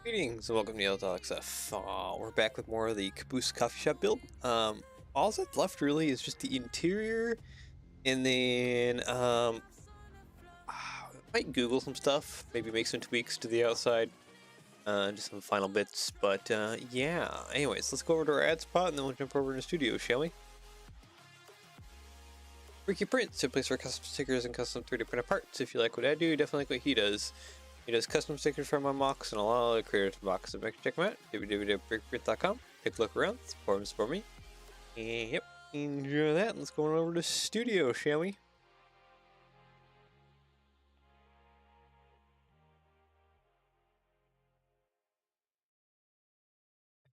Greetings and welcome to LXF. We're back with more of the Caboose coffee shop build. All that's left really is just the interior, and then might Google some stuff, maybe make some tweaks to the outside, just some final bits. But yeah. Anyways, let's go over to our ad spot and then we'll jump over to the studio, shall we? Ricky Prints, a place for custom stickers and custom 3D printed parts. If you like what I do, definitely like what he does. He does custom stickers for my mocks and a lot of other creators' mocks. So make sure to check him out. www.rebrickable.com. Take a look around. Support me. And yep, enjoy that. Let's go on over to studio, shall we?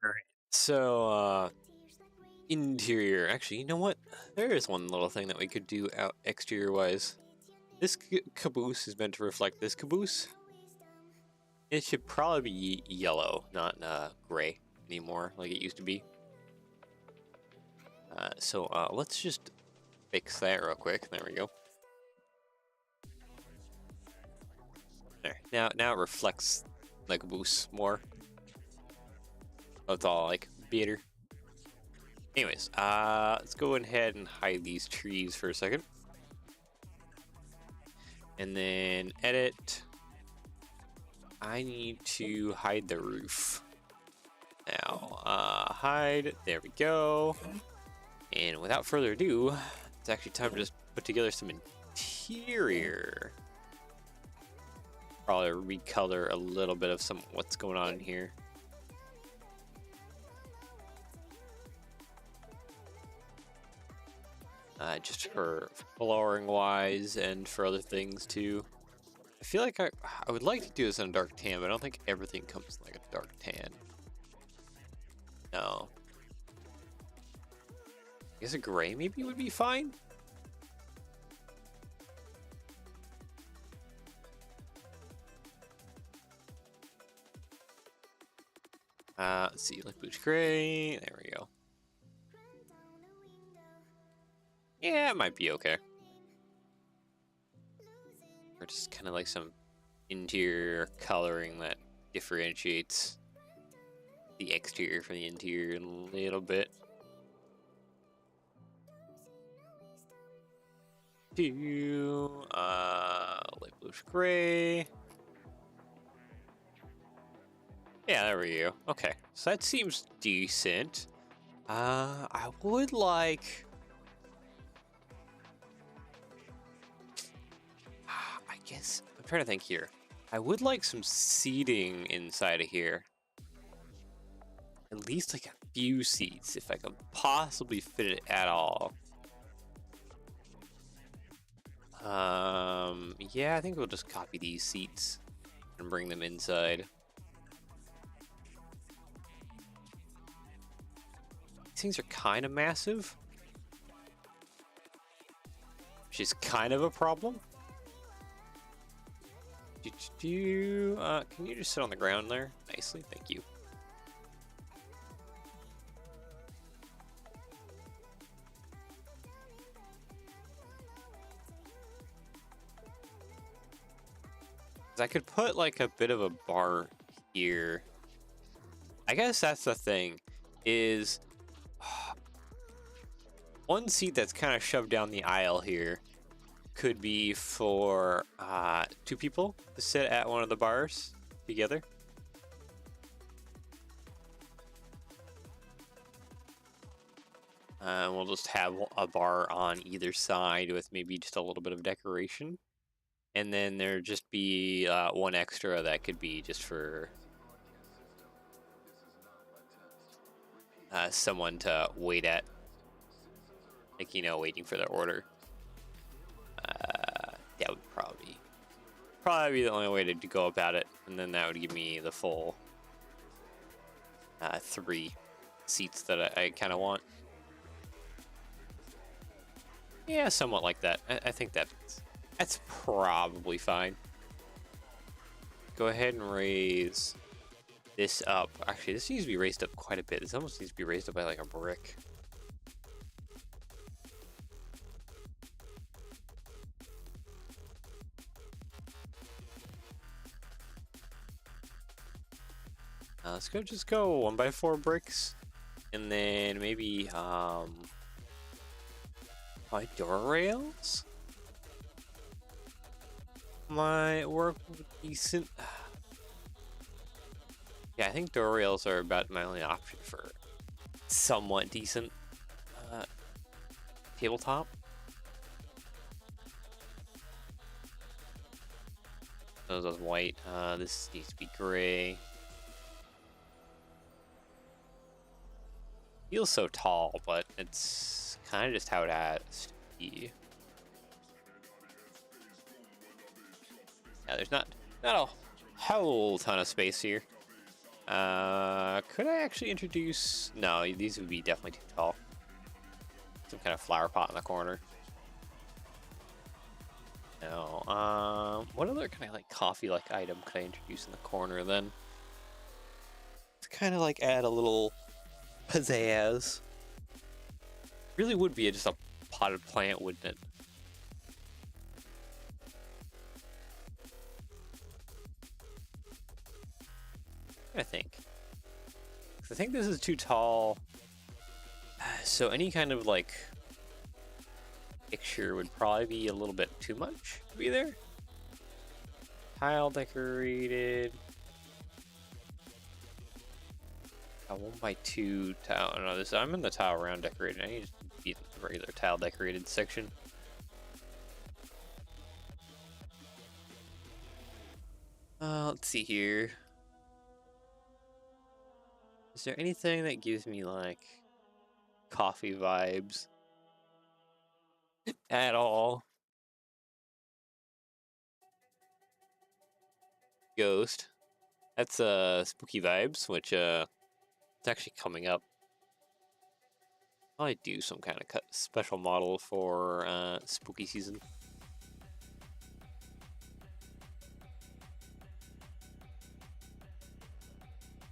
Alright. So, interior. Actually, you know what? There is one little thing that we could do out exterior-wise. This caboose is meant to reflect this caboose. It should probably be yellow, not gray anymore like it used to be. So let's just fix that real quick. There we go. There. Now it reflects like a boost more. Oh, it's all like better. Anyways, let's go ahead and hide these trees for a second. And then edit. I need to hide the roof. Now, hide. There we go. And without further ado, it's actually time to just put together some interior. Probably recolor a little bit of what's going on in here. Just for flooring wise and for other things too. I feel like I would like to do this in a dark tan, but I don't think everything comes in like a dark tan. No. I guess a gray maybe would be fine. Let's see, like bluish gray. There we go. Yeah, it might be okay. Or just kind of like some interior coloring that differentiates the exterior from the interior a little bit. Light bluish gray. Yeah, there we go. Okay, so that seems decent. I would like. I guess I'm trying to think here. I would like some seating inside of here. At least like a few seats, if I can possibly fit it at all. Yeah, I think we'll just copy these seats and bring them inside. These things are kind of massive, which is kind of a problem. Can you just sit on the ground there nicely? Thank you. I could put like a bit of a bar here. I guess that's the thing, is one seat that's kind of shoved down the aisle here could be for 2 people to sit at one of the bars together. We'll just have a bar on either side with maybe just a little bit of decoration. And then there'd just be one extra that could be just for someone to wait at. Like, you know, waiting for their order. That would probably be the only way to go about it. And then that would give me the full 3 seats that I kind of want. Yeah, somewhat like that. I think that's probably fine. go ahead and raise this up. Actually, this needs to be raised up quite a bit. This almost needs to be raised up by like a brick. Let's just go 1x4 bricks, and then maybe my door rails might work decent. Yeah, I think door rails are about my only option for somewhat decent tabletop. Those are white. This needs to be gray. Feels so tall, but it's kind of just how it has to be. Yeah, there's not a whole ton of space here. Could I actually introduce? No, these would be definitely too tall. Some kind of flower pot in the corner. No. What other kind of like coffee-like item could I introduce in the corner then? To kind of like add a little pizzazz. Really would be just a potted plant, wouldn't it? I think. I think this is too tall. So any kind of like picture would probably be a little bit too much to be there. Tile decorated. A 1x2 tile. No, this I'm in the tile round decorated. I need to be in the regular tile decorated section. Let's see here. Is there anything that gives me like coffee vibes at all? Ghost. That's spooky vibes, which it's actually coming up. I do some kind of special model for spooky season.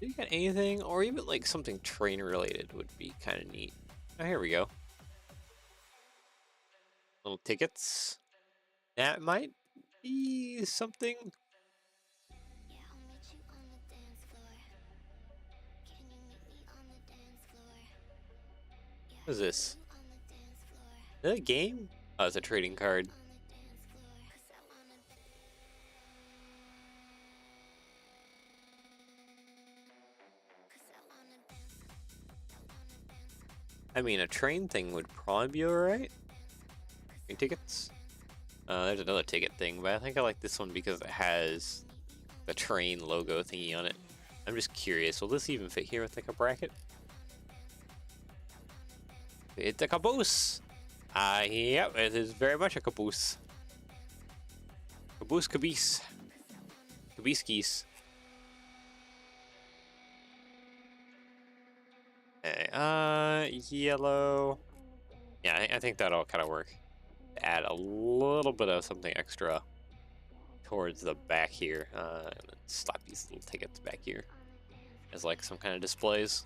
Do you got anything, or even like something train related would be kind of neat. Oh, here we go. Little tickets. That might be something. What is this? Is that a game? Oh, it's a trading card. I mean, a train thing would probably be alright. Train tickets? There's another ticket thing, but I think I like this one because it has the train logo thingy on it. I'm just curious, will this even fit here with like a bracket? It's a caboose! Yep, it is very much a caboose. Caboose, caboose. Caboose geese. Okay, yellow. Yeah, I think that'll kind of work. Add a little bit of something extra towards the back here, and then slap these little tickets back here as like some kind of displays.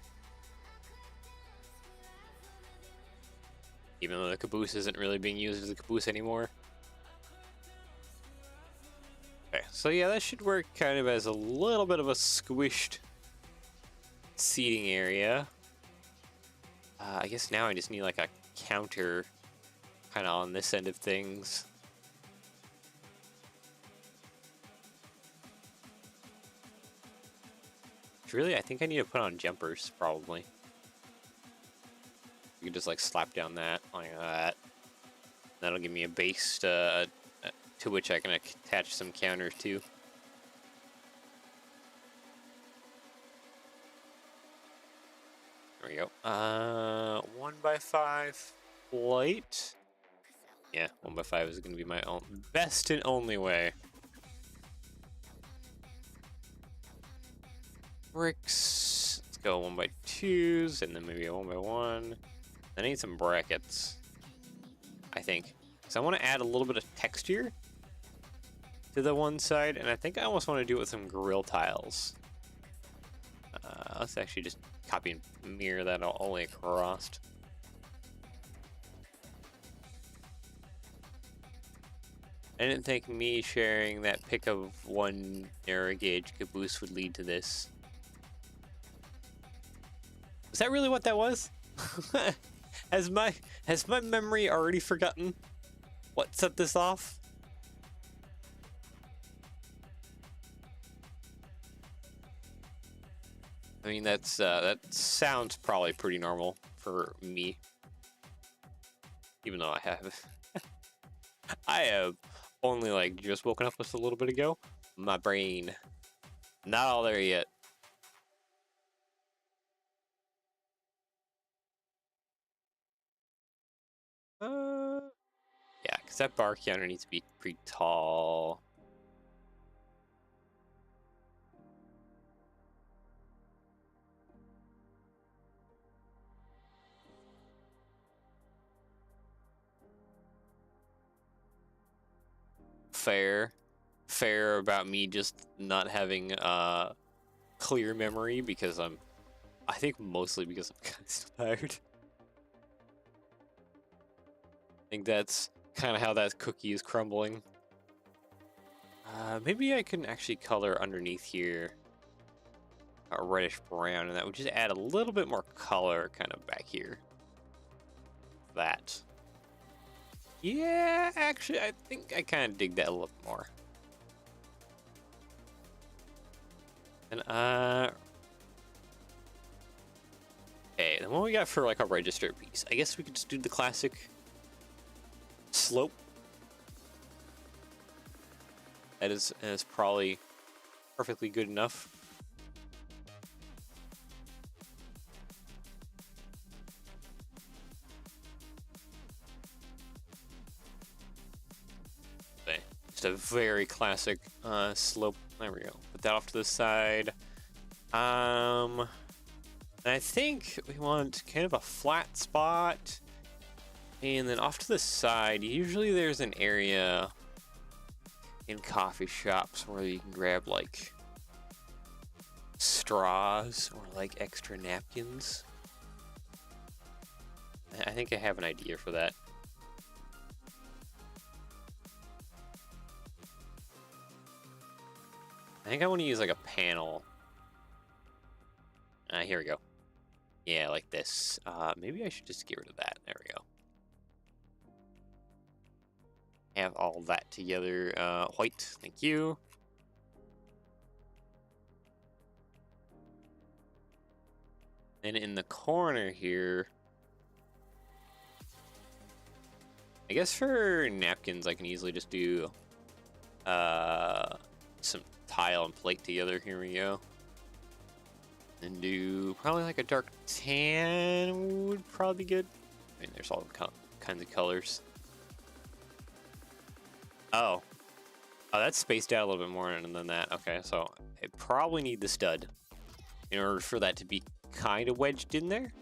Even though the caboose isn't really being used as a caboose anymore. Okay, so yeah, that should work kind of as a little bit of a squished seating area. I guess now I just need like a counter kind of on this end of things. Really, I think I need to put on jumpers, probably. You can just like slap down that, like that. That'll give me a base to which I can attach some counters to. There we go. 1x5 plate. Yeah, 1x5 is going to be my best and only way. Bricks. Let's go 1x2s and then maybe a 1x1. I need some brackets, I think. So I want to add a little bit of texture. to the one side, and I think I almost want to do it with some grill tiles. Let's actually just copy and mirror that all the way across. I didn't think me sharing that pic of one narrow gauge caboose would lead to this. Was that really what that was? Has my memory already forgotten what set this off? I mean, that sounds probably pretty normal for me, even though I have only like just woken up just a little bit ago. My brain, not all there yet. Yeah, because that bar counter needs to be pretty tall. Fair about me just not having clear memory because I think mostly because I'm kind of still tired. I think that's kind of how that cookie is crumbling. Maybe I can actually color underneath here a reddish brown, and that would just add a little bit more color kind of back here. That. Yeah, actually, I think I kind of dig that a little more. And okay, then what we got for like a register piece? I guess we could just do the classic slope. That is probably perfectly good enough. Okay, just a very classic slope. There we go. Put that off to the side. I think we want kind of a flat spot. And then off to the side, usually there's an area in coffee shops where you can grab like straws or like extra napkins. I think I have an idea for that. I think I want to use like a panel. Here we go. Yeah, like this. Maybe I should just get rid of that. There we go. Have all that together. White, thank you. And in the corner here, I guess for napkins, I can easily just do some tile and plate together. Here we go. And do probably like a dark tan would probably be good. I mean, there's all kinds of colors. Oh, that's spaced out a little bit more than that. Okay, so I probably need the stud in order for that to be kind of wedged in there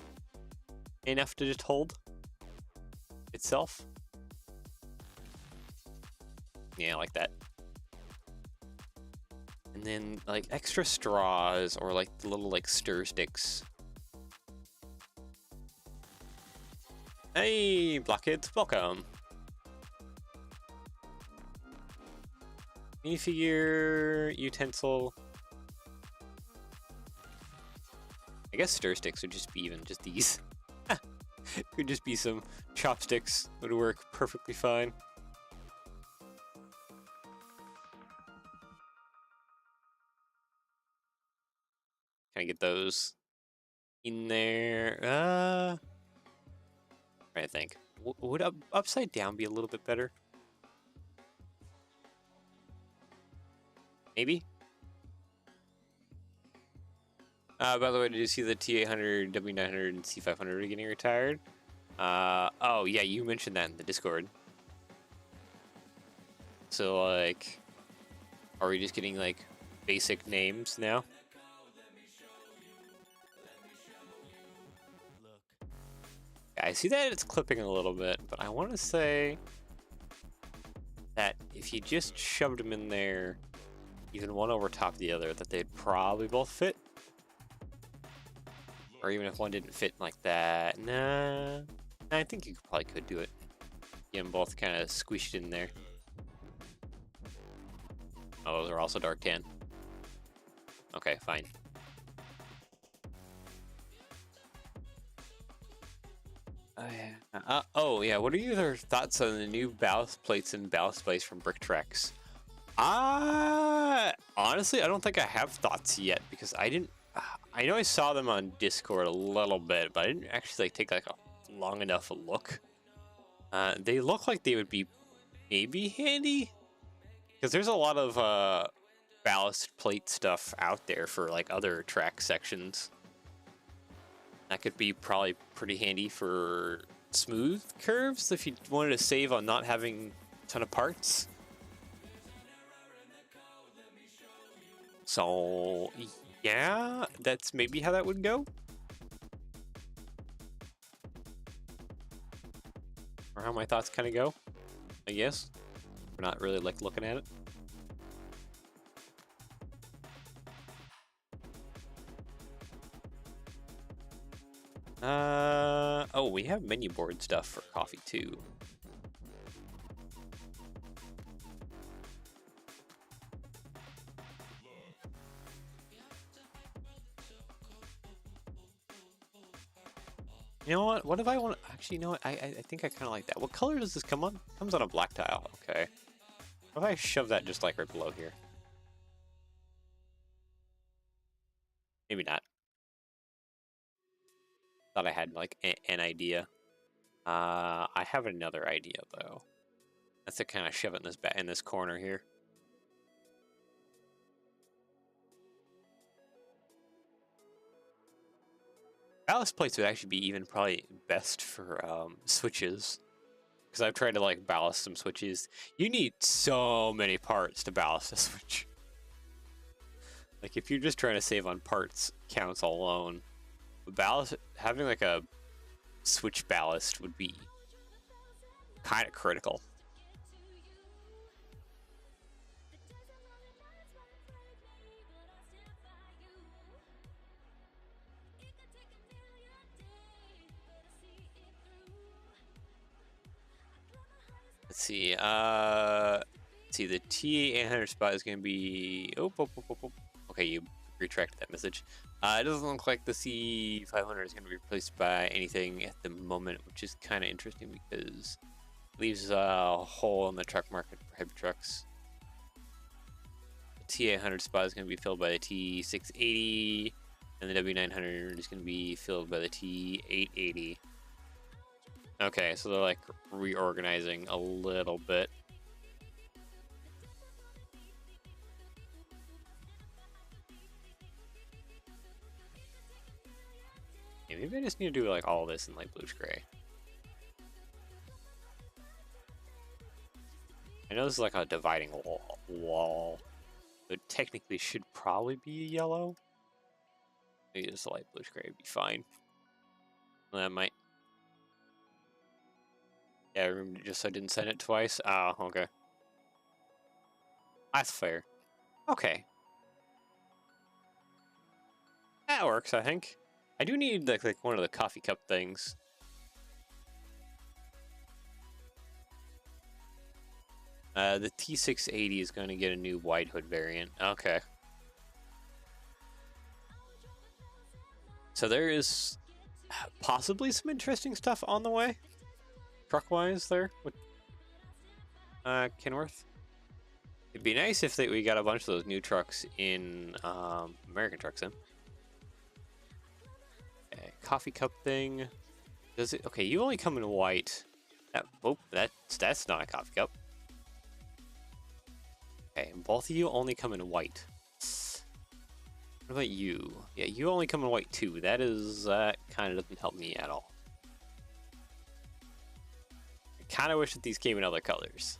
enough to just hold itself. Yeah, like that. And then like extra straws or like the little like stir sticks. Hey, blockheads, welcome. Minifigure, utensil. I guess stir sticks would just be even just these. Could just be some chopsticks. Would work perfectly fine. Can I get those in there? I think. Would upside down be a little bit better? Maybe? By the way, did you see the T800, W900, and C500 are getting retired? Oh, yeah, you mentioned that in the Discord. So, like, are we just getting, like, basic names now? I see that it's clipping a little bit, but I want to say that if you just shoved them in there, even one over top of the other, that they'd probably both fit. Or even if one didn't fit like that. Nah, I think you probably could do it. Get them both kind of squished in there. Oh, those are also dark tan. Okay, fine. Oh yeah, what are your thoughts on the new ballast plates and ballast plates from Brick Treks? Honestly, I don't think I have thoughts yet because I didn't. I know I saw them on Discord a little bit, but I didn't actually like take like a long enough look. They look like they would be maybe handy because there's a lot of ballast plate stuff out there for like other track sections. That could be probably pretty handy for smooth curves if you wanted to save on not having a ton of parts. So yeah, that's maybe how that would go. Or how my thoughts kind of go, I guess. We're not really like looking at it. Oh, we have menu board stuff for coffee too. You know what? What if I want? Actually, you know what? I think I kind of like that. What color does this come on? It comes on a black tile. Okay. What if I shove that just like right below here? Maybe not. Thought I had like an idea. I have another idea though. That's to kind of shove it in this corner here. Ballast plates would actually be even probably best for switches. Because I've tried to like ballast some switches. You need so many parts to ballast a switch. Like if you're just trying to save on parts counts alone, ballast having like a switch ballast would be kind of critical. Let's see. The T800 spot is going to be. Okay, you retracted that message. It doesn't look like the C500 is going to be replaced by anything at the moment, which is kind of interesting because it leaves a hole in the truck market for heavy trucks. The T800 spot is going to be filled by the T680, and the W900 is going to be filled by the T880. Okay, so they're like reorganizing a little bit. Yeah, maybe I just need to do like all this in light bluish gray. I know this is like a dividing wall. It technically should probably be yellow. Maybe just a light bluish gray would be fine. That might. Yeah, I remember just so I didn't send it twice. Oh, okay. That's fair. Okay. That works, I think. I do need like one of the coffee cup things. The T680 is going to get a new wide hood variant. Okay. So there is possibly some interesting stuff on the way. Truck-wise there with Kenworth. It'd be nice if we got a bunch of those new trucks in American Trucks in. Okay, coffee cup thing. Does it? Okay, you only come in white. That's not a coffee cup. Okay, both of you only come in white. What about you? Yeah, you only come in white too. That kind of doesn't help me at all. I kind of wish that these came in other colors.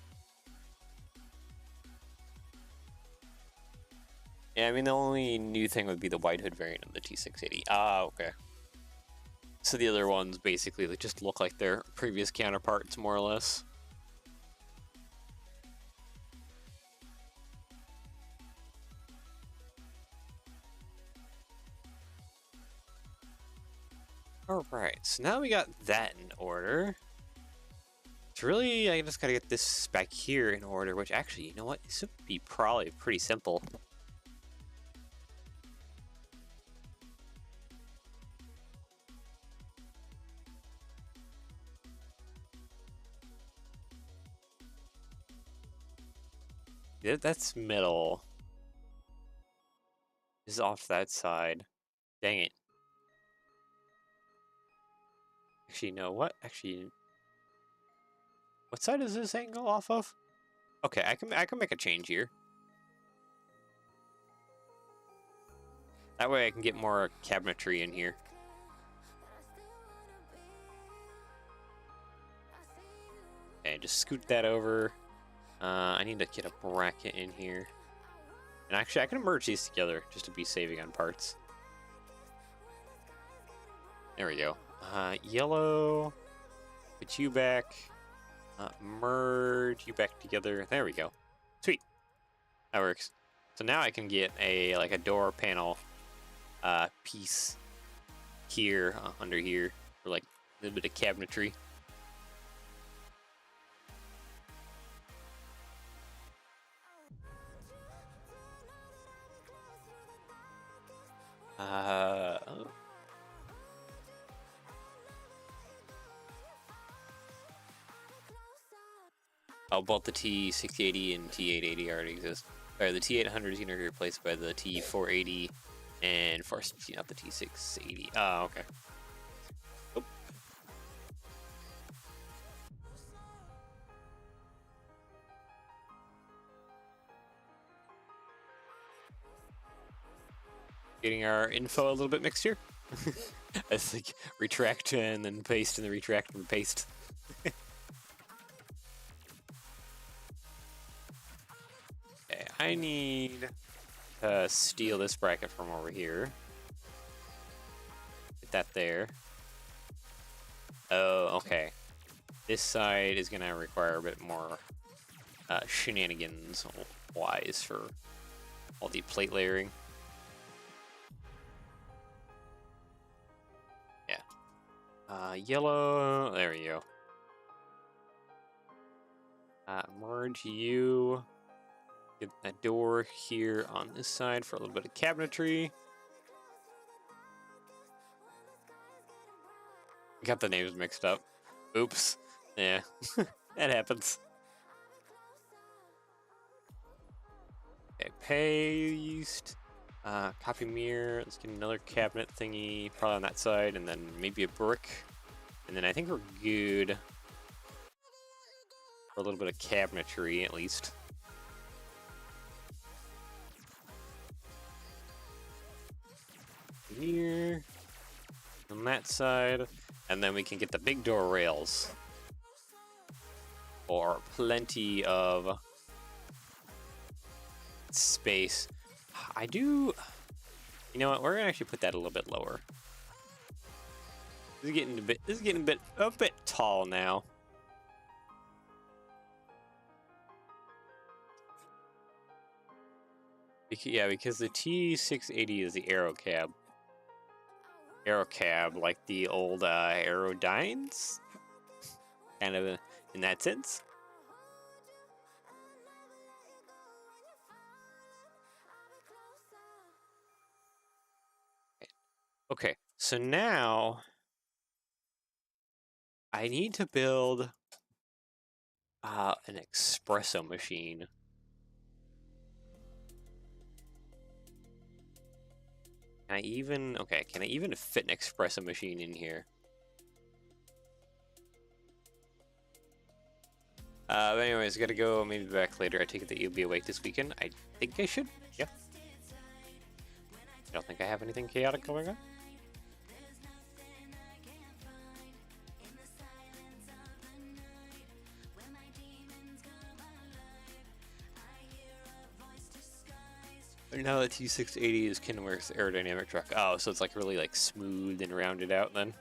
Yeah, I mean the only new thing would be the wide hood variant of the T680. Ah, okay. So the other ones basically just look like their previous counterparts, more or less. Alright, so now we got that in order. It's really, I just gotta get this back here in order, which actually, you know what? This would be probably pretty simple. Yeah, that's middle. This is off that side. Dang it. Actually, no, what? Actually, what side is this angle off of? Okay, I can make a change here. That way I can get more cabinetry in here. Okay, just scoot that over. I need to get a bracket in here. And actually, I can merge these together just to be saving on parts. There we go. Yellow. Put you back. Merge you back together. There we go. Sweet. That works. So now I can get a like a door panel piece here under here for like a little bit of cabinetry. Oh, both the T680 and T880 already exist. Or the T800 is going to be replaced by the T480 and 460, not the T680. Oh, okay. Oh. Getting our info a little bit mixed here. It's like retract and then paste and then retract and paste. Okay, I need to steal this bracket from over here. Get that there. Oh, okay. This side is gonna require a bit more shenanigans wise for all the plate layering. Yeah. Yellow. There we go. Merge you. Get a door here on this side for a little bit of cabinetry. Got the names mixed up. Oops. Yeah, that happens. Okay, paste. Copy mirror. Let's get another cabinet thingy, probably on that side, and then maybe a brick. And then I think we're good for a little bit of cabinetry, at least. Here. On that side. And then we can get the big door rails. For plenty of space. I do... You know what? We're gonna actually put that a little bit lower. This is getting a bit tall now. Yeah, because the T680 is the aero cab. Aero cab, like the old Aerodynes, kind of in that sense. Okay, so now I need to build an espresso machine. Can I even fit an espresso machine in here? But anyways, gotta go, maybe back later. I take it that you'll be awake this weekend. I think I should, yeah. I don't think I have anything chaotic going on. Now the T680 is Kenworth's aerodynamic truck. Oh, so it's like really like smooth and rounded out then.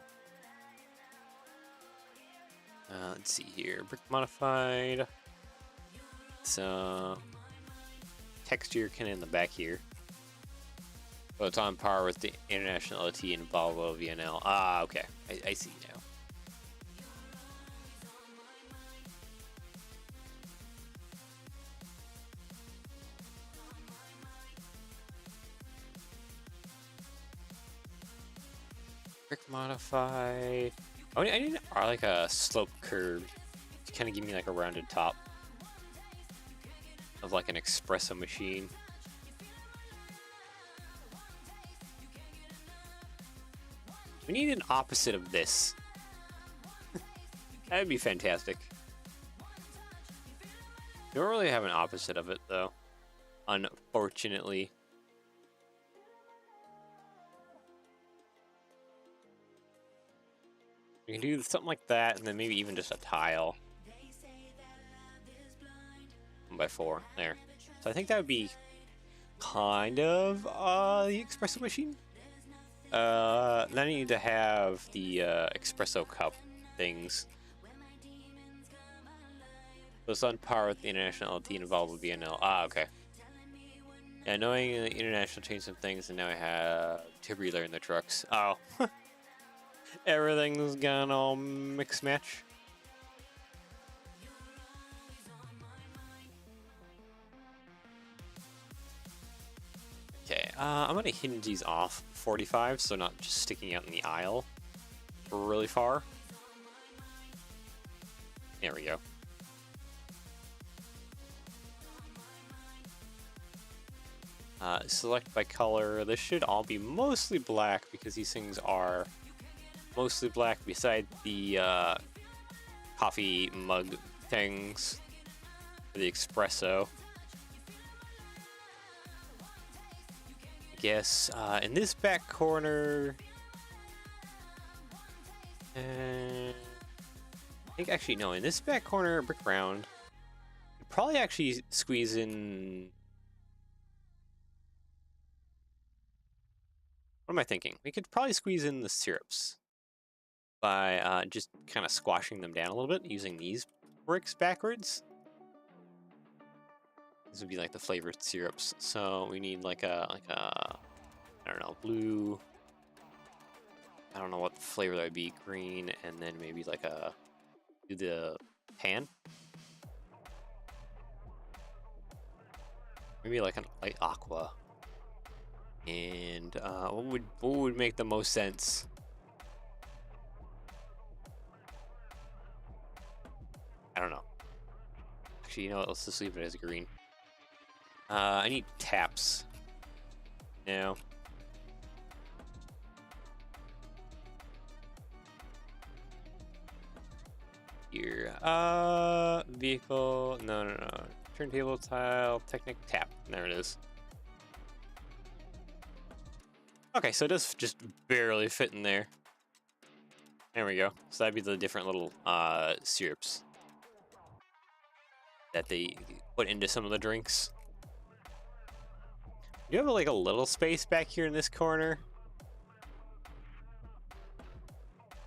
Let's see here. Brick modified. So texture kind of in the back here. So it's on par with the International LT and Volvo VNL. Ah, okay. I see now. Brick modify. I need like a slope curve to kind of give me like a rounded top of like an espresso machine. We need an opposite of this. That'd be fantastic. We don't really have an opposite of it though, unfortunately. We can do something like that, and then maybe even just a tile. 1x4 there. So I think that would be kind of the espresso machine. Then I need to have the espresso cup things. So it's on par with the International LT involved with VNL. Ah, okay. Yeah, knowing the International changed some things, and now I have tubular in the trucks. Oh. Everything's gone all mix match. Okay, I'm gonna hinge these off 45, so not just sticking out in the aisle really far. There we go. Select by color. This should all be mostly black because these things are mostly black beside the coffee mug things for the espresso. I guess in this back corner, I think actually no, in this back corner, brick round, probably actually squeeze in. What am I thinking? We could probably squeeze in the syrups by just kind of squashing them down a little bit using these bricks backwards. This would be like the flavored syrups. So we need like a I don't know, blue. I don't know what flavor that would be. Green, and then maybe like a do the pan. Maybe like an light aqua. And what would make the most sense? I don't know. Actually, you know what? Let's just leave it as green. I need taps now. Here, vehicle. No. Turntable tile. Technic tap. There it is. Okay, so it does just barely fit in there. There we go. So that'd be the different little syrups that they put into some of the drinks. You have like a little space back here in this corner.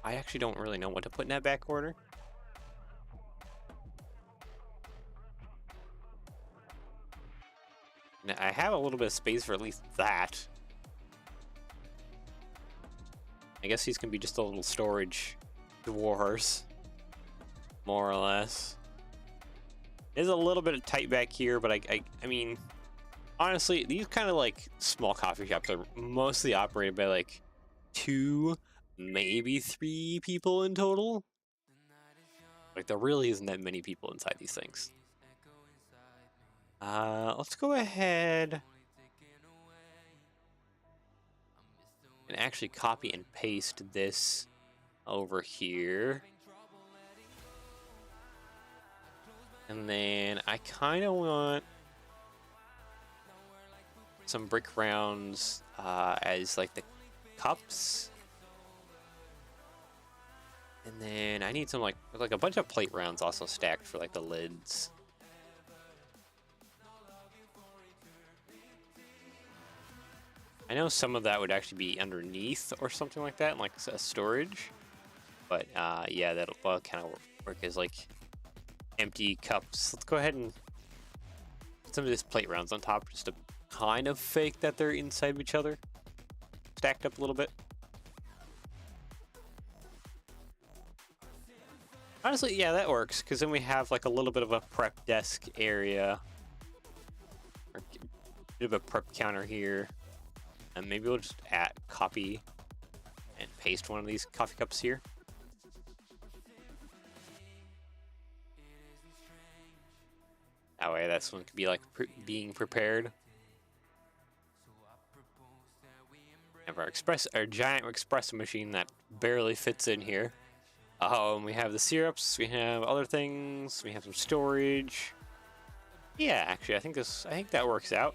I actually don't really know what to put in that back corner. Now, I have a little bit of space for at least that. I guess these can be just a little storage drawers, more or less. There's a little bit of tight back here, but I mean, honestly, these kind of like small coffee shops are mostly operated by like 2, maybe 3 people in total. Like there really isn't that many people inside these things. Let's go ahead and actually copy and paste this over here. And then I kind of want some brick rounds as like the cups. And then I need some like a bunch of plate rounds also stacked for like the lids. I know some of that would actually be underneath or something like that, like a storage. But yeah, that'll kind of work as like empty cups. Let's go ahead and put some of this plate rounds on top just to kind of fake that they're inside of each other. stacked up a little bit. Honestly, yeah, that works, because then we have like a little bit of a prep desk area. Or a bit of a prep counter here. And maybe we'll just copy and paste one of these coffee cups here. That way this one could be like being prepared. We have our giant espresso machine that barely fits in here. And we have the syrups, we have other things, we have some storage. Yeah, actually, I think that works out.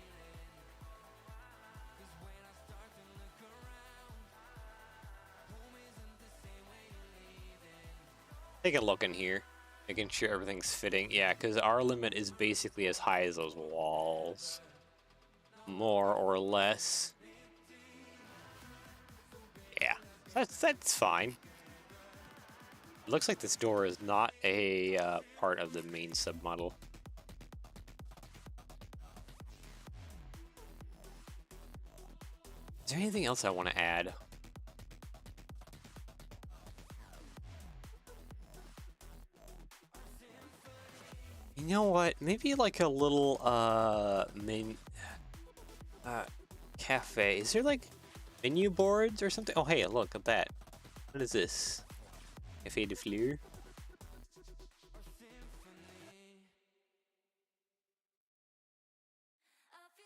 Take a look in here, making sure everything's fitting. Yeah, because our limit is basically as high as those walls, more or less. Yeah, that's fine. It looks like this door is not a part of the main submodel. Is there anything else I want to add? You know what? Maybe like a little cafe. Is there like menu boards or something? Oh, hey, look at that. What is this? Café de Fleur?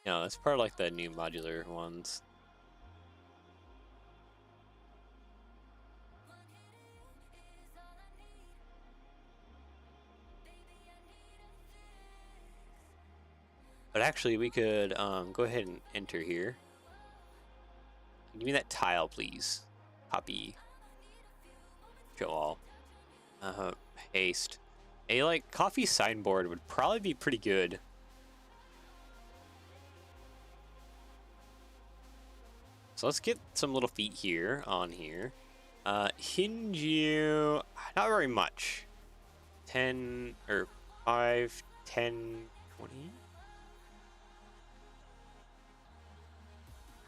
No, that's part of like the new modular ones. But actually, we could go ahead and enter here. Give me that tile, please. Copy. Show all. Paste. A like coffee signboard would probably be pretty good. So let's get some little feet here on here. Hinge you, not very much. 10 or 5, 10, 20?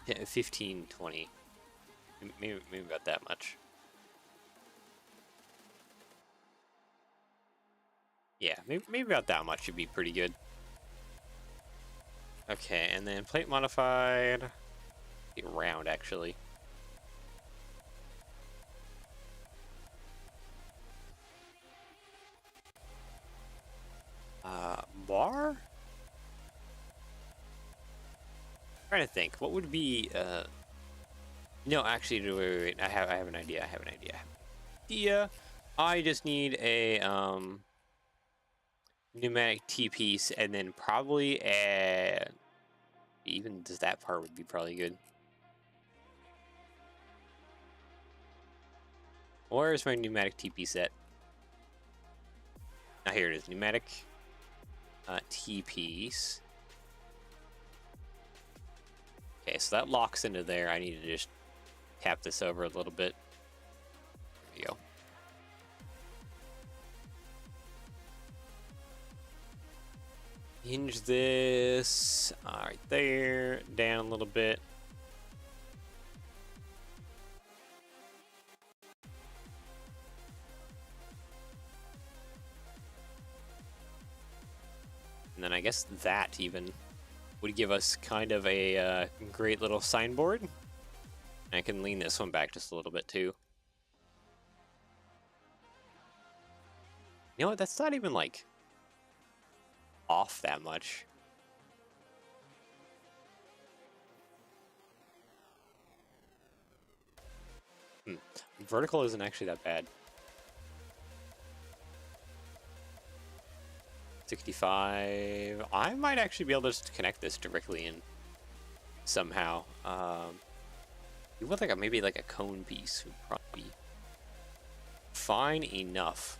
Yeah, 15, 20. Maybe about that much. Yeah, maybe about that much should be pretty good. Okay, and then plate modified. Be round, actually. Bar? Trying to think. What would be, No, actually, wait. I have an idea. I just need a, pneumatic T-piece, and then probably a... Even just that part would be probably good. Where is my pneumatic T-piece at? Ah, here it is. Pneumatic T-piece. Okay, so that locks into there. I need to just tap this over a little bit. There we go. Hinge this right there, down a little bit. And then I guess that even would give us kind of a great little signboard. And I can lean this one back just a little bit too. You know what? That's not even like off that much. Vertical isn't actually that bad. 65. I might actually be able to just connect this directly in somehow. You want like maybe like a cone piece would probably be fine enough.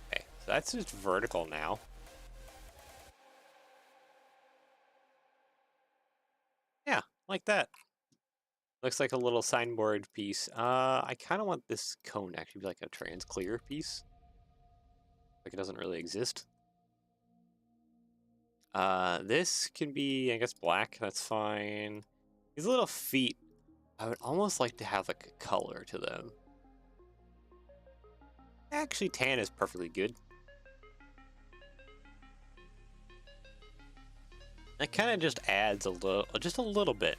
Okay, so that's just vertical now. Yeah, like that. Looks like a little signboard piece. I kind of want this cone to actually be like a trans clear piece. Like it doesn't really exist. This can be, I guess, black. That's fine. These little feet, I would almost like to have like a color to them. Actually, tan is perfectly good. That kind of just adds a little, just a little bit.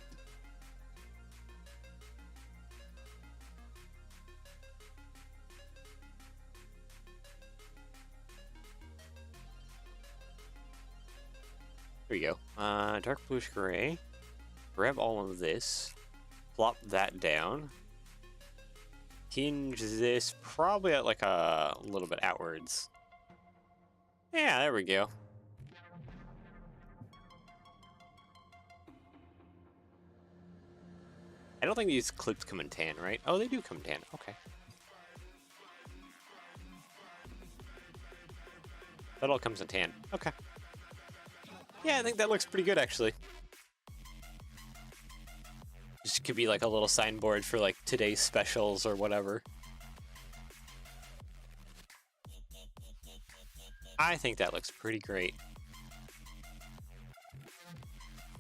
There we go. Dark bluish gray. Grab all of this. Plop that down. Hinge this probably at like a little bit outwards. Yeah, there we go. I don't think these clips come in tan, right? Oh, they do come in tan. Okay. That all comes in tan. Okay. Yeah, I think that looks pretty good, actually. This could be like a little signboard for like today's specials or whatever. I think that looks pretty great.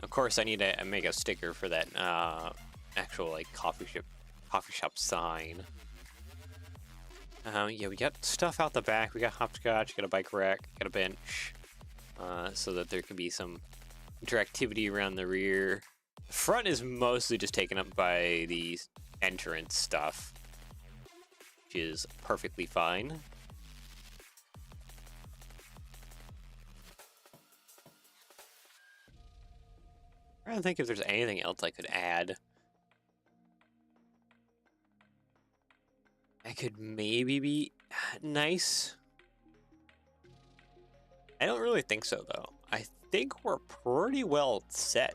Of course, I need to make a sticker for that actual like coffee shop sign. Yeah, we got stuff out the back. We got hopscotch, got a bike rack, got a bench, so that there can be some interactivity around the rear. The front is mostly just taken up by the entrance stuff, which is perfectly fine. I don't think if there's anything else I could add. I could maybe be nice. I don't really think so, though. I think we're pretty well set.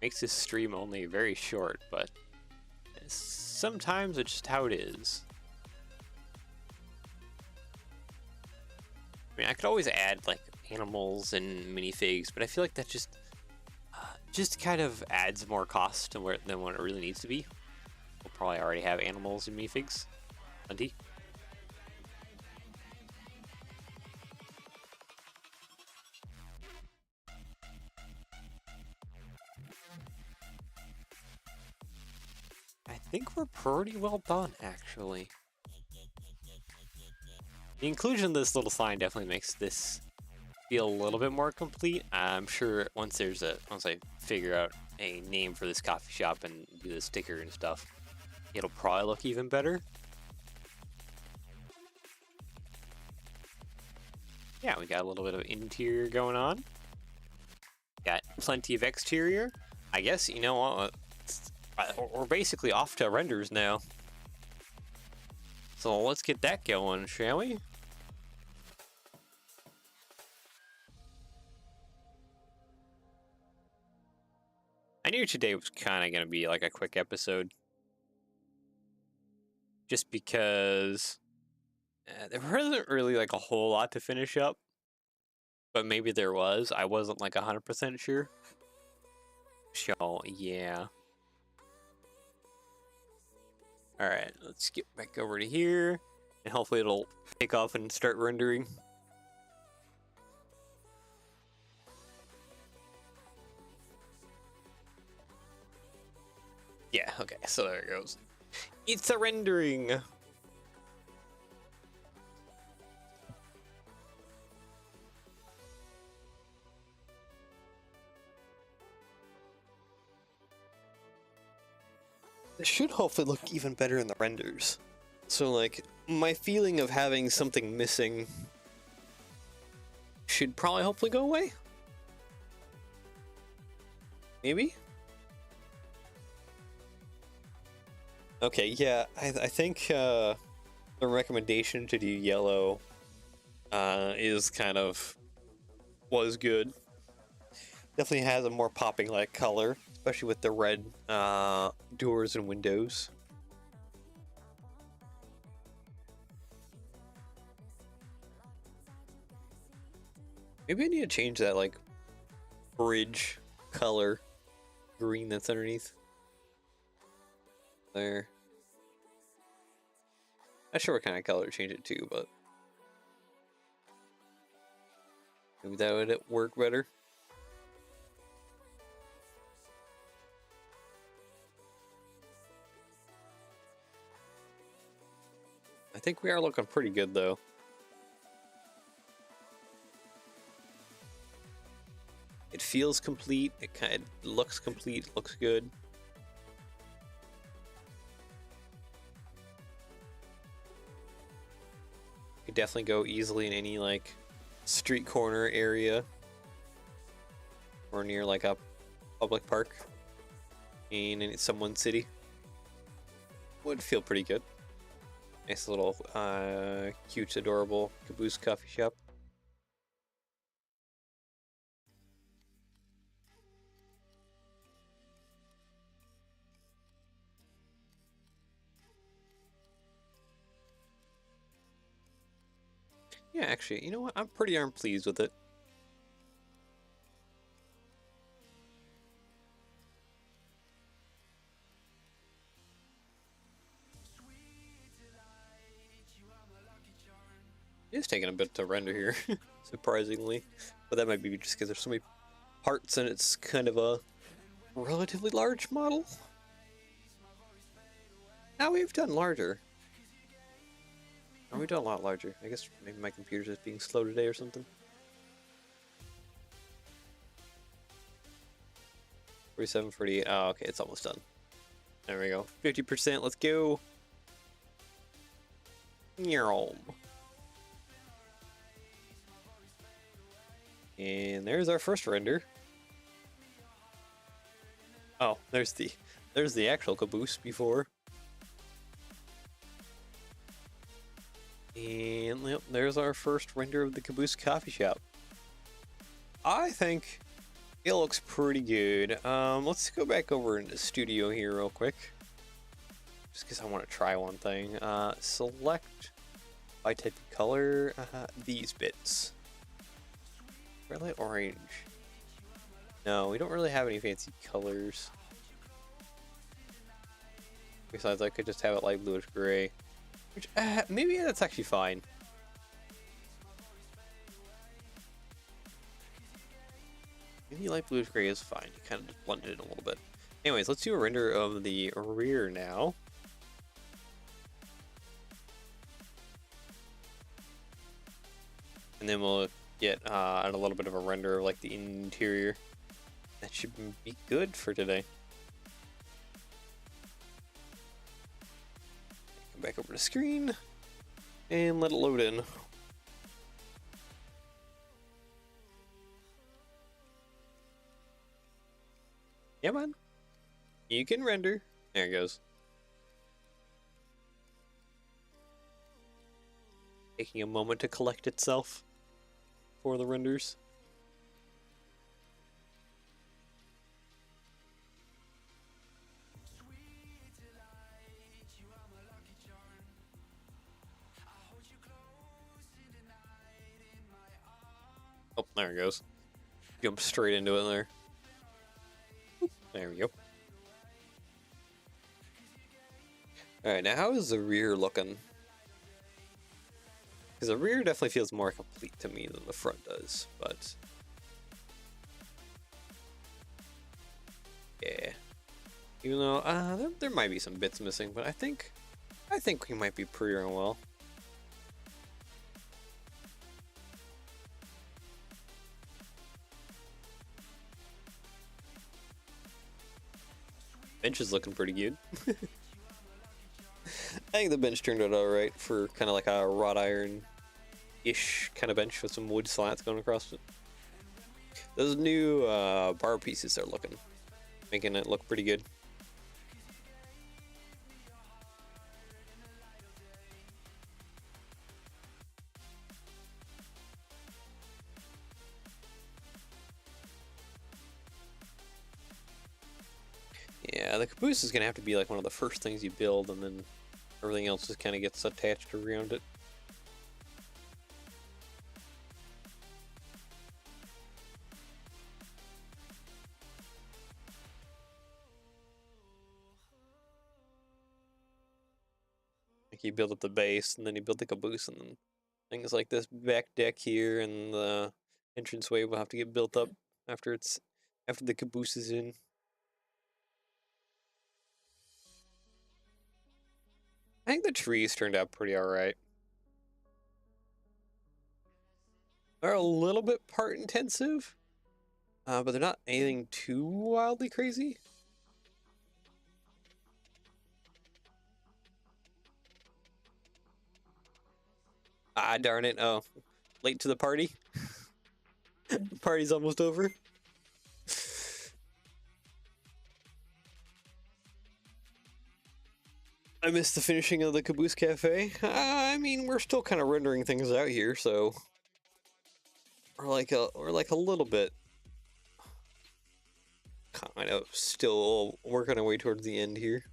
Makes this stream only very short, but sometimes it's just how it is. I mean, I could always add like animals and minifigs, but I feel like that just kind of adds more cost than what it really needs to be. We'll probably already have animals and minifigs. Plenty. I think we're pretty well done, actually. The inclusion of this little sign definitely makes this feel a little bit more complete. I'm sure once I figure out a name for this coffee shop and do the sticker and stuff, it'll probably look even better. Yeah, we got a little bit of interior going on. Got plenty of exterior. I guess, you know what, we're basically off to renders now. So let's get that going, shall we? I knew today was kind of going to be like a quick episode. Just because there wasn't really like a whole lot to finish up. But maybe there was. I wasn't like 100% sure. So, yeah. Alright, let's get back over to here. And hopefully it'll take off and start rendering. Yeah, okay, so there it goes. It's a rendering! It should hopefully look even better in the renders. So, like, my feeling of having something missing should probably hopefully go away. Maybe? Okay, yeah, I think the recommendation to do yellow is kind of was good. Definitely has a more popping like color, especially with the red doors and windows. Maybe I need to change that like bridge color green that's underneath. There. Not sure what kind of color to change it to, but Maybe that would work better. I think we are looking pretty good though. It feels complete. It kind of looks complete. Looks good. Could definitely go easily in any like street corner area or near like a public park in someone's city. Would feel pretty good. Nice little cute, adorable Caboose coffee shop. Yeah, actually, you know what? I'm pretty darn pleased with it. It's taking a bit to render here, surprisingly. But that might be just because there's so many parts and it's kind of a relatively large model. Now we've done larger. Oh, we've done a lot larger. I guess maybe my computer's just being slow today or something. 47, 48. Oh, okay, it's almost done. There we go. 50%, let's go. And there's our first render. Oh, there's the actual Caboose before. And yep, there's our first render of the Caboose coffee shop. I think it looks pretty good. Let's go back over into studio here real quick. Just because I want to try one thing. Select by type of color these bits. Really orange. No, we don't really have any fancy colors. Besides, I could just have it light bluish gray. Which, maybe that's actually fine. Maybe light bluish gray is fine. You kind of just blend it in a little bit. Anyways, let's do a render of the rear now. And then we'll get a little bit of a render of like the interior. That should be good for today. Come back over to screen and let it load in. Yeah, man. You can render. There it goes. Taking a moment to collect itself for the renders. Oh, there it goes. Jump straight into it there. Oop, there we go. Alright, now how is the rear looking? Because the rear definitely feels more complete to me than the front does, but... yeah. Even though, there might be some bits missing, but I think we might be pretty darn well. Bench is looking pretty good. I think the bench turned out alright for kind of like a wrought iron-ish kind of bench with some wood slats going across it. Those new bar pieces are making it look pretty good. Yeah, the Caboose is going to have to be like one of the first things you build, and then everything else just kind of gets attached around it. Like you build up the base, and then you build the Caboose, and then things like this back deck here, and the entranceway will have to get built up after the caboose is in. I think the trees turned out pretty alright. They're a little bit part intensive, but they're not anything too wildly crazy. Ah, darn it. Oh, late to the party. The party's almost over. I missed the finishing of the Caboose Cafe. I mean, we're still kind of rendering things out here, so we're like a little bit kind of still working our way towards the end here.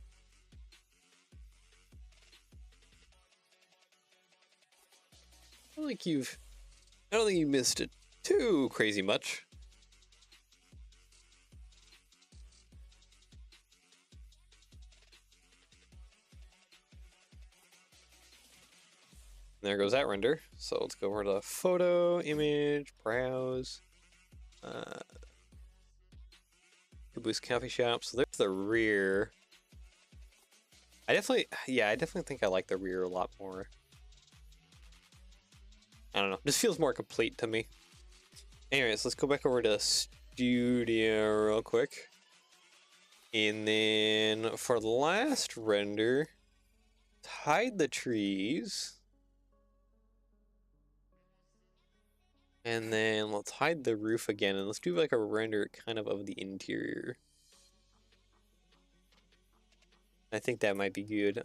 I don't think you missed it too crazy much. There goes that render. So let's go over to photo, image, browse, Caboose Coffee Shop. So there's the rear. I definitely think I like the rear a lot more. I don't know. This feels more complete to me. Anyways, let's go back over to Studio real quick. And then for the last render, hide the trees. And then let's hide the roof again, and let's do like a render kind of the interior. I think that might be good.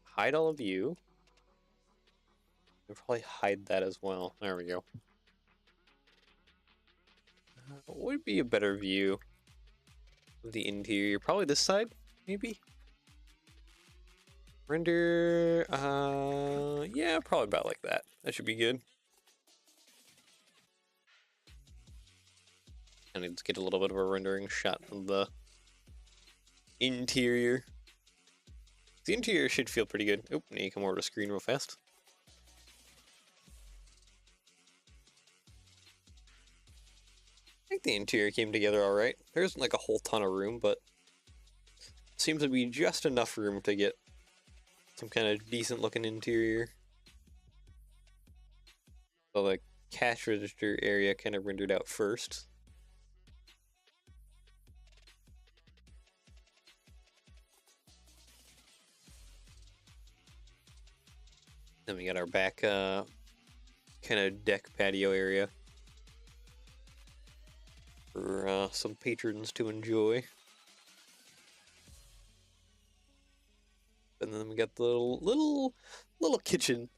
Hide all of you. We'll probably hide that as well. There we go. What would be a better view of the interior? Probably this side, maybe? Render, yeah, probably about like that. That should be good. I need to get a little bit of a rendering shot of the interior. The interior should feel pretty good. Oh, need to come over to screen real fast. I think the interior came together alright. There isn't like a whole ton of room, but seems to be just enough room to get some kind of decent looking interior. So the cash register area kind of rendered out first. Then we got our back kind of deck patio area for some patrons to enjoy. And then we got the little kitchen.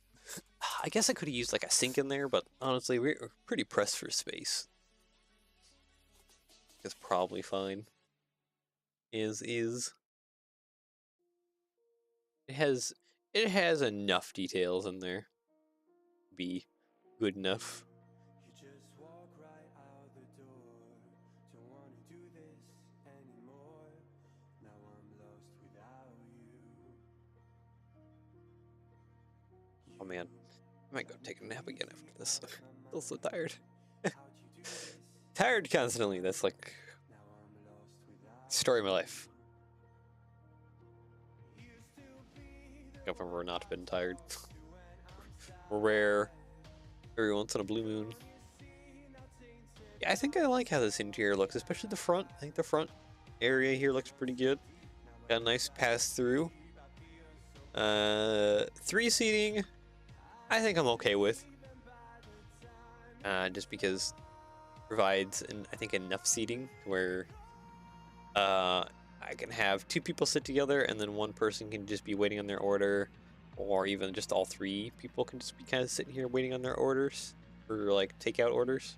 I guess I could have used like a sink in there, but honestly, we're pretty pressed for space. It's probably fine. Is it has enough details in there to be good enough. Oh man, I might go take a nap again after this. I feel so tired. Tired constantly. That's like story of my life. I've never not been tired. Rare. Every once in a blue moon. Yeah, I think I like how this interior looks, especially the front. I think the front area here looks pretty good. Got a nice pass through. 3 seating, I think I'm okay with. Just because it provides, I think, enough seating where I can have 2 people sit together and then one person can just be waiting on their order, or even just all 3 people can just be kind of sitting here waiting on their orders, or like takeout orders.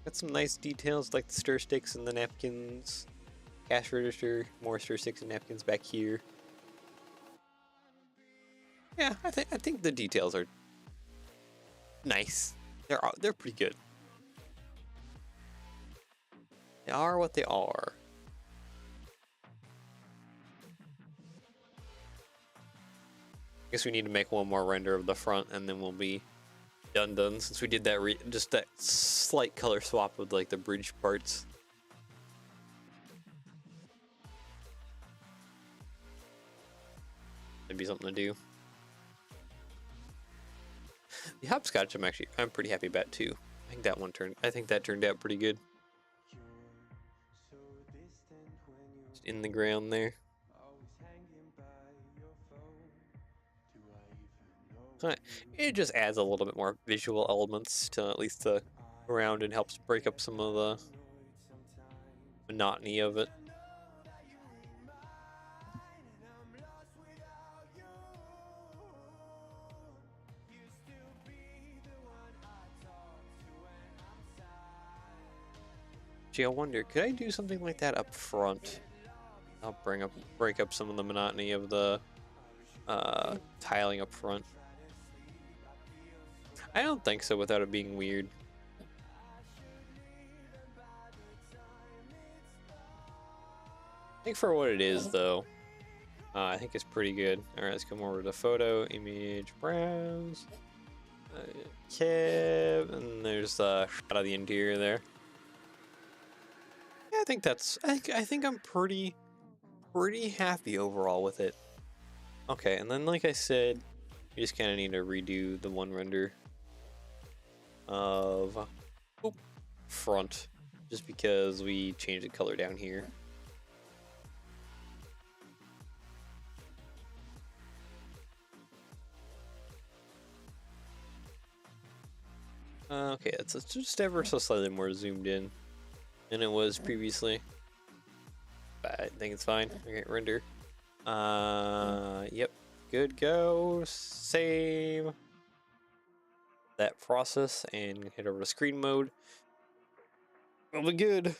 Got some nice details like the stir sticks and the napkins, cash register, more stir sticks and napkins back here. Yeah, I think the details are nice. They're pretty good. They are what they are. Guess we need to make one more render of the front, and then we'll be done. Since we did that, just that slight color swap with like the bridge parts. That'd be something to do. The hopscotch, I'm pretty happy about too. I think that turned out pretty good. Just in the ground there. It just adds a little bit more visual elements to at least the ground and helps break up some of the monotony of it. Gee, I wonder, could I do something like that up front? I'll break up some of the monotony of the tiling up front. I don't think so without it being weird. I think for what it is, though, I think it's pretty good. Alright, let's come over to photo, image, browse, cab, and there's a shot of the interior there. Yeah, I think I'm pretty happy overall with it. Okay, and then like I said, we just kind of need to redo the one render of front, just because we changed the color down here. Okay, it's just ever so slightly more zoomed in than it was previously, but I think it's fine. Okay, render. Yep, good go. Save that process and head over to screen mode. We'll be good.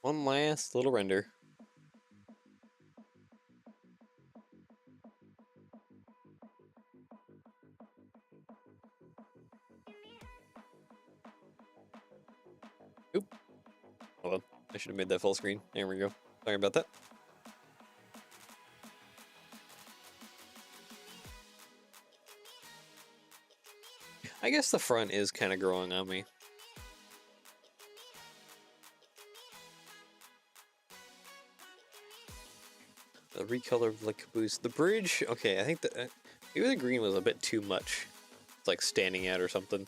One last little render. Oop. Hold on. I should have made that full screen. There we go. Sorry about that. I guess the front is kind of growing on me. The recolor of the caboose. The bridge, okay, I think that maybe the green was a bit too much. It's like standing out or something.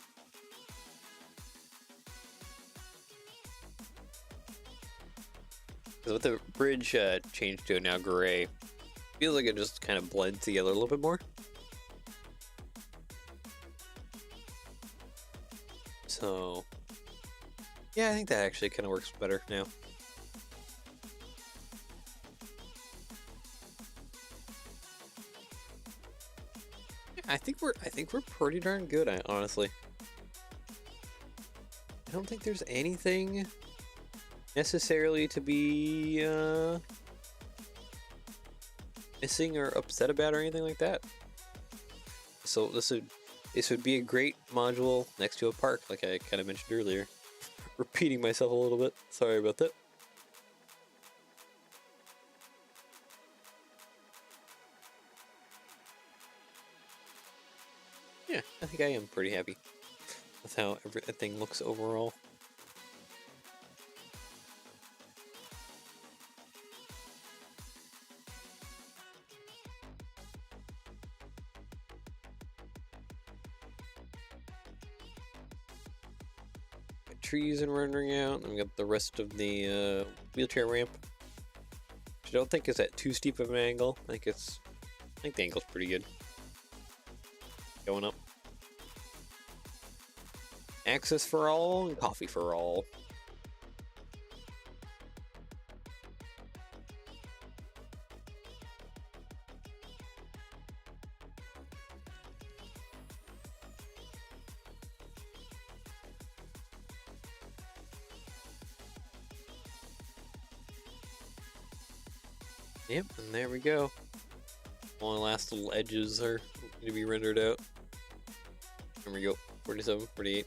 Because with the bridge changed to now gray, feels like it just kind of blends together a little bit more. So, yeah, I think that actually kind of works better now. Yeah, I think we're pretty darn good, honestly. I don't think there's anything necessarily to be missing or upset about or anything like that. So this would be a great module next to a park, like I kind of mentioned earlier. Repeating myself a little bit. Sorry about that. Yeah, I think I am pretty happy with how everything looks overall. Trees and rendering out, and we got the rest of the wheelchair ramp, which I don't think is at too steep of an angle. I think the angle's pretty good. Going up. Access for all and coffee for all. Yep, and there we go. All the last little edges are going to be rendered out. There we go. 47, 48.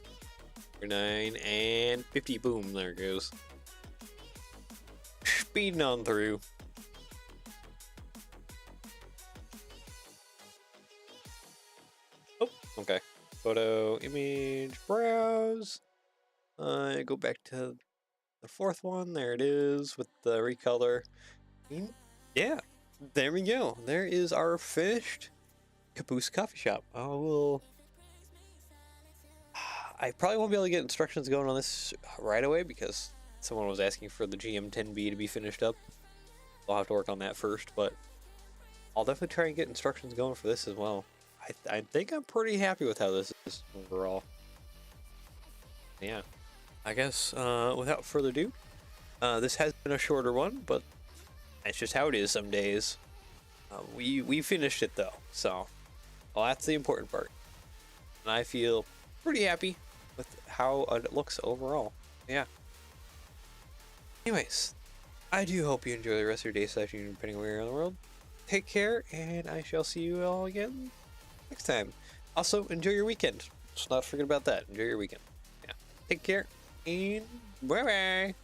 9 and 50. Boom, there it goes. Speeding on through. Oh, okay. Photo, image, browse. Go back to the fourth one. There it is with the recolor. Yeah, there we go. There is our finished Caboose coffee shop. I probably won't be able to get instructions going on this right away because someone was asking for the GM10B to be finished up. I'll have to work on that first, but I'll definitely try and get instructions going for this as well. I think I'm pretty happy with how this is overall. Yeah, I guess without further ado, this has been a shorter one, but that's just how it is some days. We finished it though, so well, that's the important part. And I feel pretty happy with how it looks overall. Yeah. Anyways, I do hope you enjoy the rest of your day, session, depending where you're in the world. Take care, and I shall see you all again next time. Also, enjoy your weekend. Let's not forget about that. Enjoy your weekend. Yeah. Take care, and bye-bye.